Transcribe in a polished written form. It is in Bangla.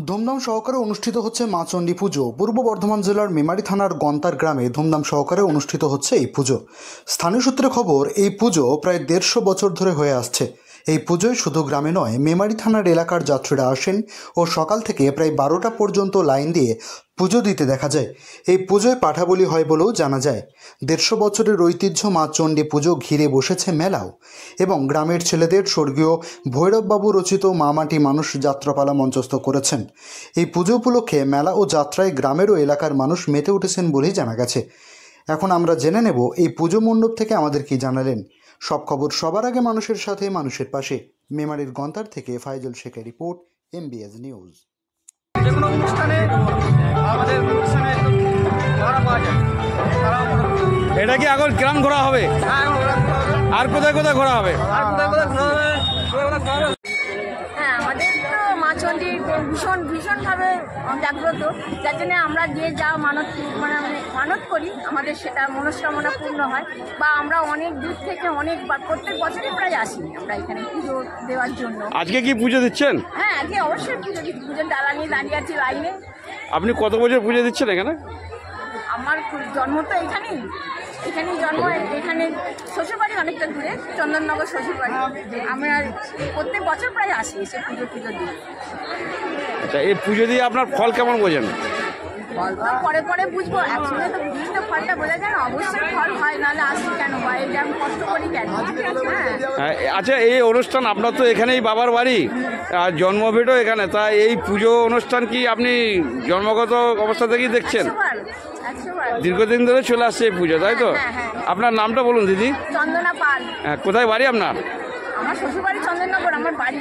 ধুমধাম সহকারে অনুষ্ঠিত হচ্ছে মা চণ্ডী পুজো। পূর্ব বর্ধমান জেলার মেমারি থানার গন্তার গ্রামে ধুমধাম সহকারে অনুষ্ঠিত হচ্ছে এই পুজো। স্থানীয় সূত্রে খবর, এই পুজো প্রায় 150 বছর ধরে হয়ে আসছে। এই পুজোয় শুধু গ্রামে নয়, মেমারি থানার এলাকার যাত্রীরা আসেন ও সকাল থেকে প্রায় 12টা পর্যন্ত লাইন দিয়ে পুজো দিতে দেখা যায়। এই পুজোয় পাঠাবলি হয় বলেও জানা যায়। 150 বছরের ঐতিহ্য মা চণ্ডী পুজো ঘিরে বসেছে মেলাও, এবং গ্রামের ছেলেদের স্বর্গীয় ভৈরববাবু রচিত মা মাটি মানুষ যাত্রাপালা মঞ্চস্থ করেছেন। এই পুজো উপলক্ষে মেলা ও যাত্রায় গ্রামের ও এলাকার মানুষ মেতে উঠেছেন বলেই জানা গেছে। এখন আমরা জেনে নেব এই পুজো মণ্ডপ থেকে আমাদের কি জানালেন। সব খবর সবার আগে মানুষের সাথে, মানুষের পাশে। মেমারির গন্তার থেকে ফাইজল শেখের রিপোর্ট, MBS নিউজ। যে কোনো অনুষ্ঠানে আমাদের অনুষ্ঠানে ভাড়া পাওয়া যায়। এটা কি এখন গ্রাম ঘোরা হবে? আর কোথায় কোথায় ঘোরা হবে? হ্যাঁ, আমাদের তো মা চণ্ডী ভীষণভাবে জাগ্রত, যার জন্য আমরা যে যা মানত করি আমাদের সেটা মনস্কামনা পূর্ণ হয়। বা আমরা অনেক দূর থেকে অনেকবার প্রত্যেক বছরই প্রায় আসি আমরা এখানে পুজো দেওয়ার জন্য। আজকে কি পুজো দিচ্ছেন? হ্যাঁ, আজকে অবশ্যই পুজোর ডালা নিয়ে দাঁড়িয়ে আছি লাইনে। আপনি কত বছর পুজো দিচ্ছেন এখানে? আমার জন্ম তো এখানেই জন্ম। এখানে শ্বশুরবাড়ি অনেকটা দূরে, চন্দননগর শ্বশুরবাড়ি। আমরা প্রত্যেক বছর প্রায় আসি এসে পুজো দিই। আচ্ছা, এই পুজো দিয়ে আপনার ফল কেমন বোঝেন? ফল তো পরে বুঝবো, একসঙ্গে তো বুঝতে ফলটা বোঝা যায় না। অবশ্যই ফল হয়, নাহলে আসি কেন, বা এই যে আমি কষ্ট করি কেন। হ্যাঁ, আচ্ছা, এই অনুষ্ঠান আপনার তো এখানেই বাবার বাড়ি আর জন্মভিটও এখানে, তা এই পুজো অনুষ্ঠান কি আপনি জন্মগত অবস্থা থেকেই দেখছেন? 100 বার। দীর্ঘদিন ধরে চলে আসছে এই পুজো, তাই তো? হ্যাঁ। আপনার নামটা বলুন দিদি। চন্দনা পাল। কোথায় বাড়ি আপনার? আমার শ্বশুরবাড়ি চন্দননগর, আমার বাড়ি